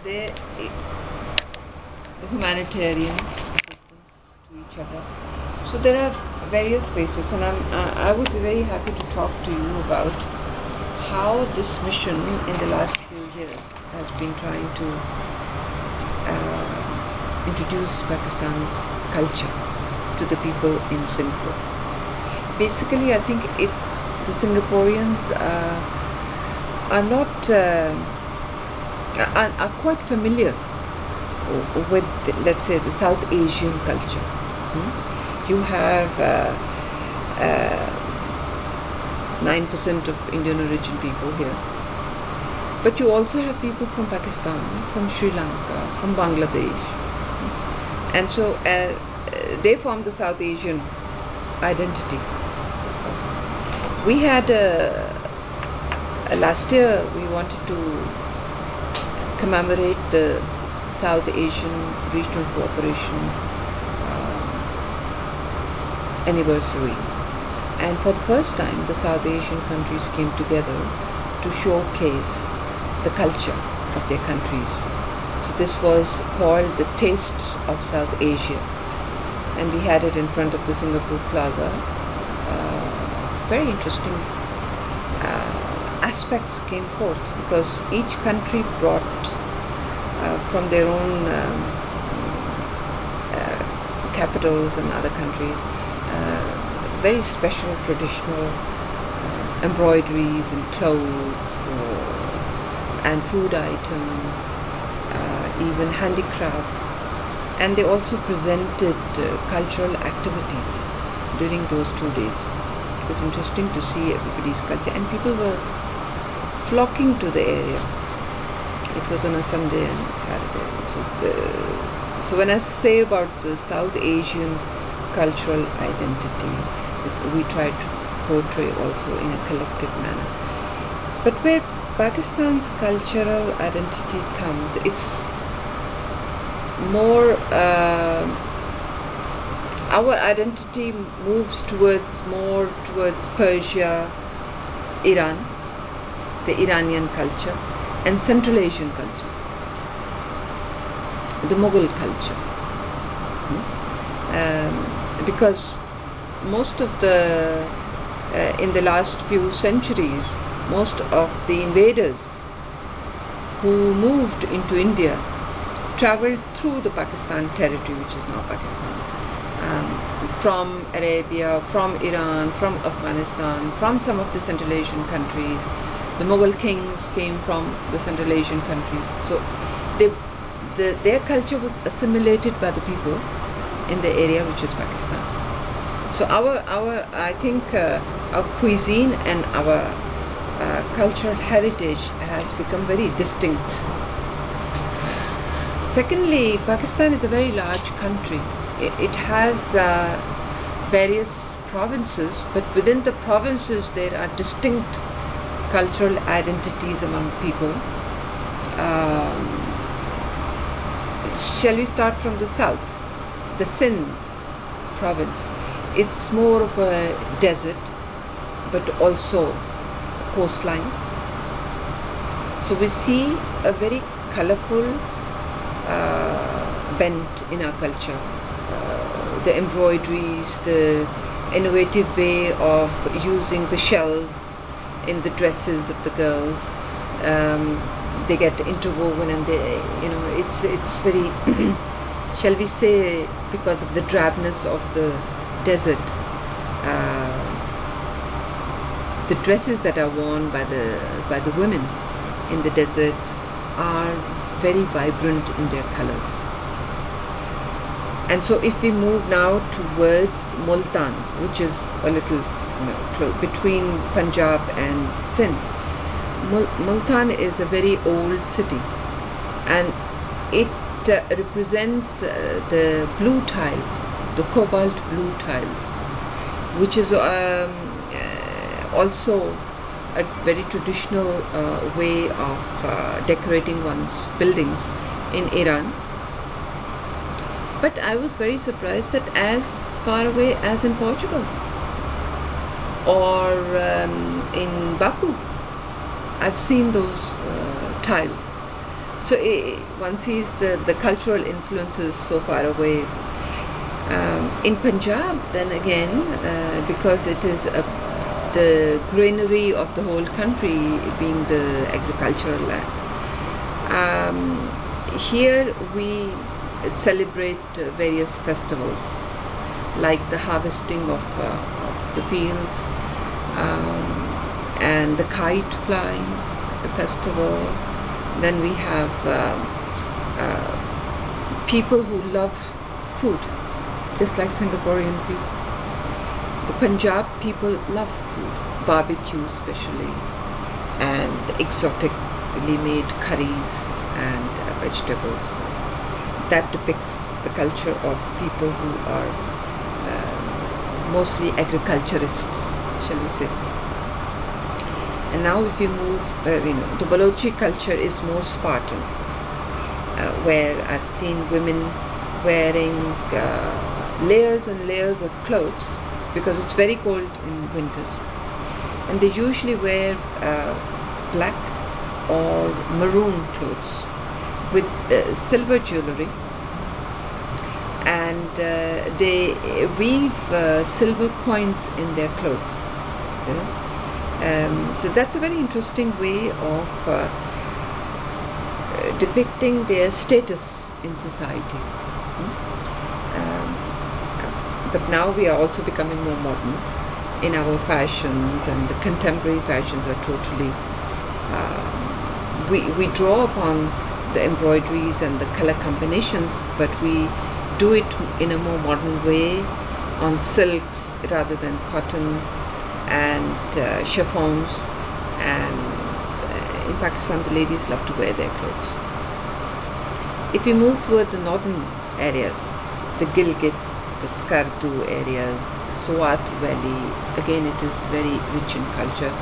They humanitarian assistance to each other. So there are various spaces, and I would be very happy to talk to you about how this mission in the last few years has been trying to introduce Pakistan's culture to the people in Singapore. Basically, I think the Singaporeans are not are quite familiar with, let's say, the South Asian culture. You have 9% of Indian origin people here, but you also have people from Pakistan, from Sri Lanka, from Bangladesh, and so they form the South Asian identity. We had last year we wanted to commemorate the South Asian Regional Cooperation anniversary, and for the first time the South Asian countries came together to showcase the culture of their countries. So this was called the Tastes of South Asia, and we had it in front of the Singapore Plaza. Very interesting aspects came forth because each country brought from their own capitals and other countries very special traditional embroideries and clothes and food items, even handicrafts, and they also presented cultural activities during those 2 days. It was interesting to see everybody's culture, and people were flocking to the area. It was on a Sunday and Saturday. So when I say about the South Asian cultural identity, we try to portray also in a collective manner. But where Pakistan's cultural identity comes, it's more our identity moves more towards Persia, Iran, the Iranian culture, and Central Asian culture, the Mughal culture. Because most of in the last few centuries, most of the invaders who moved into India traveled through the Pakistan territory, which is now Pakistan. From Arabia, from Iran, from Afghanistan, from some of the Central Asian countries. The Mughal kings came from the Central Asian countries. So their culture was assimilated by the people in the area which is Pakistan. So I think our cuisine and our cultural heritage has become very distinct. Secondly, Pakistan is a very large country. It has various provinces, but within the provinces there are distinct cultural identities among people. Shall we start from the south? The Sindh province. It's more of a desert, but also coastline. So we see a very colorful bent in our culture. The embroideries, the innovative way of using the shells in the dresses of the girls. They get interwoven, and it's very shall we say, because of the drabness of the desert, the dresses that are worn by the women in the desert are very vibrant in their colors. And so if we move now towards Multan, which is a little close between Punjab and Sindh, Multan is a very old city, and it represents the blue tiles, the cobalt blue tiles, which is also a very traditional way of decorating one's buildings in Iran. But I was very surprised that as far away as in Portugal or in Baku, I've seen those tiles. So one sees the cultural influences so far away. In Punjab, then again, because it is the granary of the whole country, being the agricultural land, here we celebrate various festivals, like the harvesting of the fields, and the kite flying, the festival. Then we have people who love food, just like Singaporean people. The Punjab people love food, barbecue especially, and exotically made curries and vegetables. That depicts the culture of people who are mostly agriculturists, shall we say. And now if you move, the Balochi culture is more Spartan, where I've seen women wearing layers and layers of clothes, because it's very cold in winters. And they usually wear black or maroon clothes with silver jewelry, and they weave silver coins in their clothes. So that's a very interesting way of depicting their status in society. But now we are also becoming more modern in our fashions, and the contemporary fashions are totally, we draw upon the embroideries and the color combinations, but we do it in a more modern way on silks rather than cotton and chiffons, and in Pakistan the ladies love to wear their clothes. If you move towards the northern areas, the Gilgit, the Skardu areas, Swat Valley, again it is very rich in culture,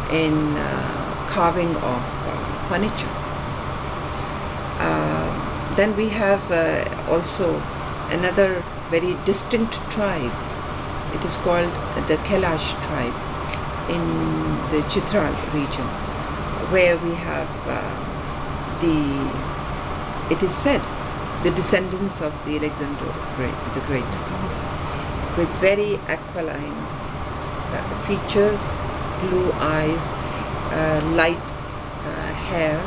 in carving of furniture. Then we have also another very distinct tribe. It is called the Kailash tribe in the Chitral region, where we have it is said, the descendants of the Alexander the Great, with very aquiline features, blue eyes, light hair,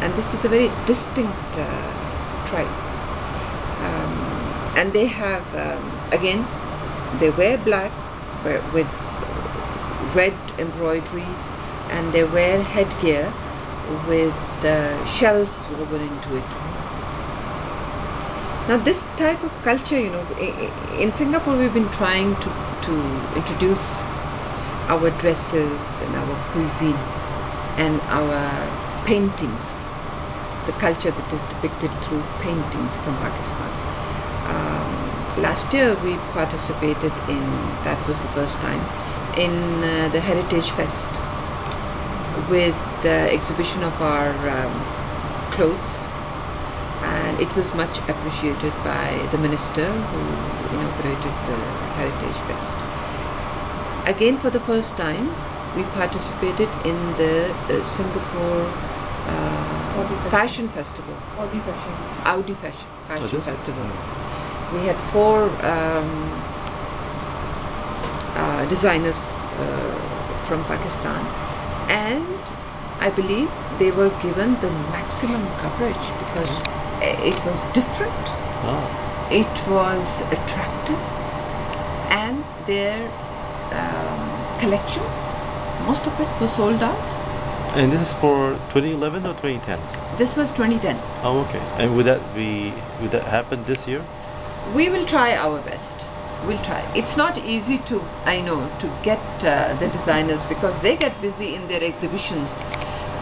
and this is a very distinct tribe. And they have, again, they wear black with red embroideries, and they wear headgear with shells woven into it. Now this type of culture, in Singapore we've been trying to introduce our dresses and our cuisine and our paintings, the culture that is depicted through paintings from Pakistan. Last year we participated in, that was the first time, in the Heritage Fest with the exhibition of our clothes, and it was much appreciated by the minister who inaugurated the Heritage Fest. Again, for the first time, we participated in the Singapore Fashion Festival. Audi Fashion Festival. We had 4 designers from Pakistan, and I believe they were given the maximum coverage because it was different, it was attractive, and their collection, most of it was sold out. And this is for 2011 or 2010? This was 2010. Oh, okay. And would that happen this year? We will try our best. We'll try. It's not easy to get the designers, because they get busy in their exhibitions.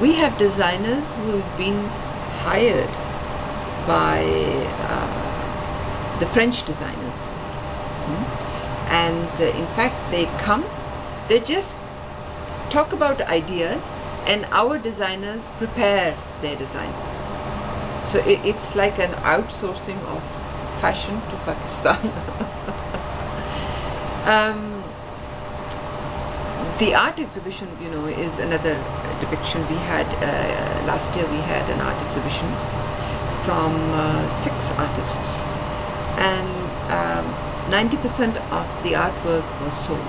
We have designers who've been hired by the French designers, and in fact they come, they just talk about ideas, and our designers prepare their designs. So it's like an outsourcing of fashion to Pakistan. The art exhibition, is another depiction. We had last year we had an art exhibition from 6 artists, and 90% of the artwork was sold.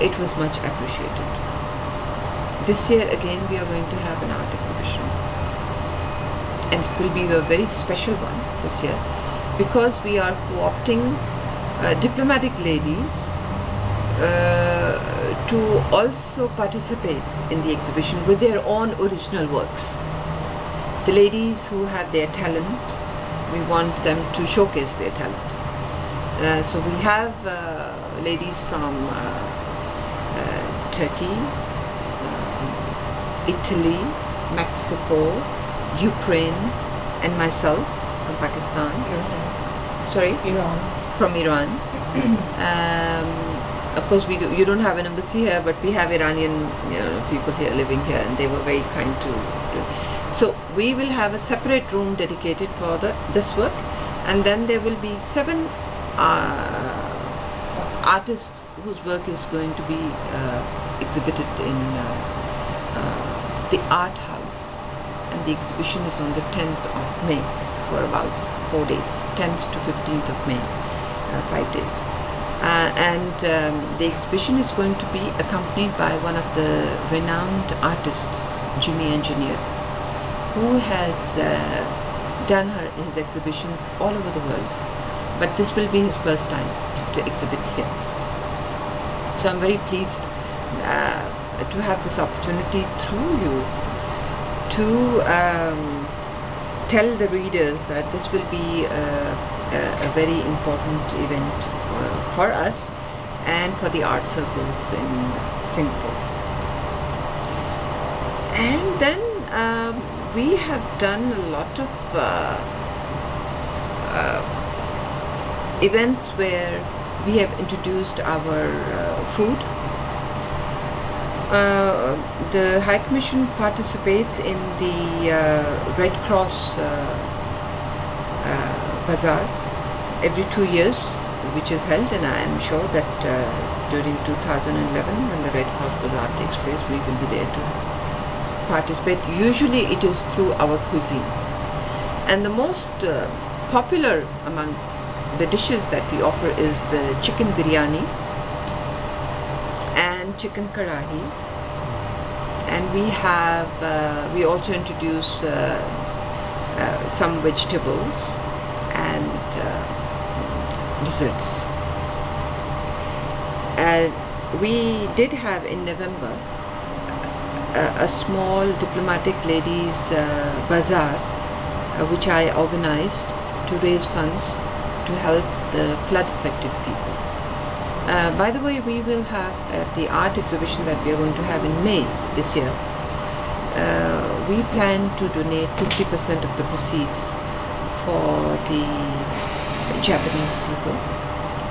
It was much appreciated. This year again we are going to have an art exhibition, and it will be a very special one this year because we are co-opting diplomatic ladies to also participate in the exhibition with their own original works. The ladies who have their talent, we want them to showcase their talent. So we have ladies from Turkey, Italy, Mexico, Ukraine, and myself from Pakistan. Sorry? Iran. From Iran. Of course, you don't have an embassy here, but we have Iranian people here living here, and they were very kind to. So we will have a separate room dedicated for this work, and then there will be 7 artists whose work is going to be exhibited in the art house, and the exhibition is on the 10th of May for about 4 days, 10th to 15th of May, 5 days. And the exhibition is going to be accompanied by one of the renowned artists, Jimmy Engineer, who has done his exhibitions all over the world, but this will be his first time to exhibit here. So I'm very pleased to have this opportunity through you to tell the readers that this will be a very important event for us and for the art circles in Singapore. And then we have done a lot of events where we have introduced our food. The High Commission participates in the Red Cross Bazaar every 2 years, which is held, and I am sure that during 2011, when the Red Cross Bazaar takes place, we will be there to participate. Usually it is through our cuisine, and the most popular among the dishes that we offer is the chicken biryani and chicken karahi, and we also introduce some vegetables and desserts. We did have in November a small diplomatic ladies bazaar which I organized to raise funds to help the flood affected people. By the way, we will have the art exhibition that we are going to have in May this year. We plan to donate 50% of the proceeds for the Japanese people,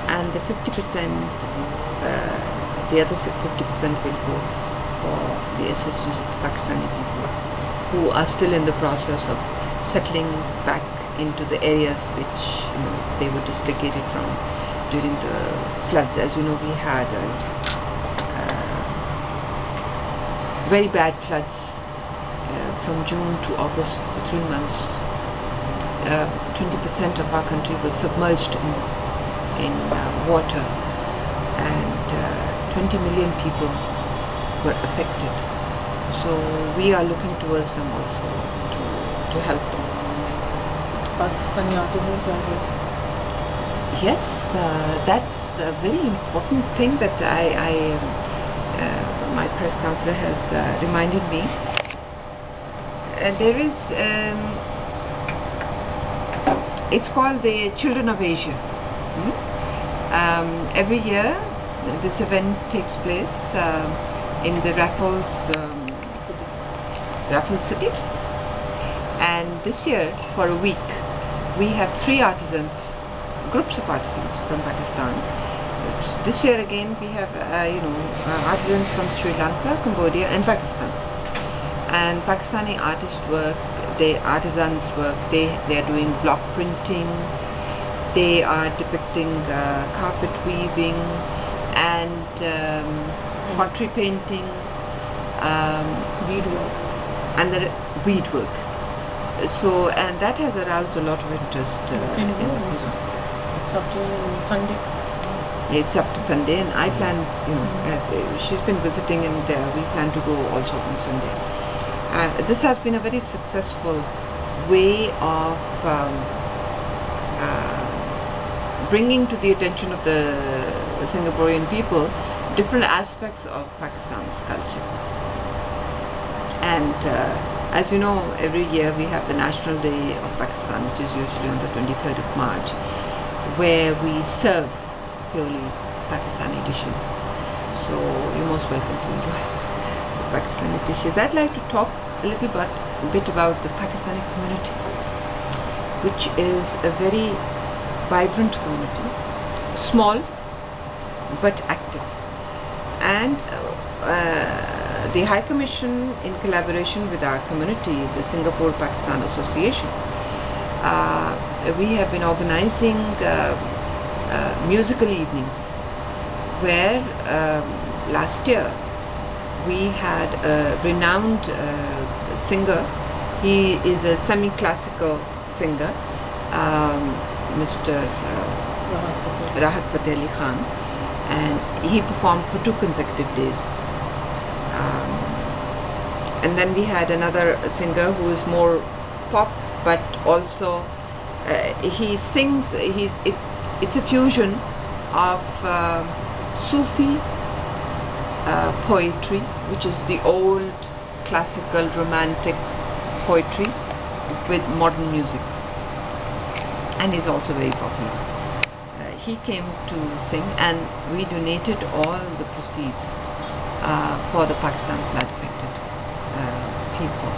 and the 50%, the other 50% will go for the assistance of the Pakistani people who are still in the process of settling back into the areas which they were dislocated from during the floods. As you know, we had very bad floods from June to August, 3 months. 20% of our country was submerged in water, and 20 million people were affected. So we are looking towards them also to help them. Pakistani artisans are here. Yes, that's a very important thing that my press counselor has reminded me. There is, it's called the Children of Asia. Every year this event takes place in the Raffles City, and this year for a week we have 3 artisans, groups of artisans from Pakistan. This year again we have artisans from Sri Lanka, Cambodia and Pakistan. And Pakistani artists work, artisans work, they are doing block printing, they are depicting carpet weaving, and pottery painting, beadwork. and the beadwork. So, and that has aroused a lot of interest in the people. It's up to Sunday. It's up to Sunday, and I plan, she's been visiting, and we plan to go also on Sunday. This has been a very successful way of bringing to the attention of the Singaporean people different aspects of Pakistan's culture. And as you know, every year we have the National Day of Pakistan, which is usually on the 23rd of March, where we serve purely Pakistani dishes. So you're most welcome to enjoy the Pakistani dishes. I'd like to talk a little bit about the Pakistani community, which is a very vibrant community, small but active. And the High Commission, in collaboration with our community, the Singapore-Pakistan Association, we have been organizing musical evenings, where last year we had a renowned singer. He is a semi-classical singer, Mr. Rahat Fateh Ali Khan, and he performed for 2 consecutive days. And then we had another singer who is more pop, but also he sings. It's a fusion of Sufi poetry, which is the old classical romantic poetry, with modern music, and is also very popular. He came to sing, and we donated all the proceeds for the Pakistan flood affected people.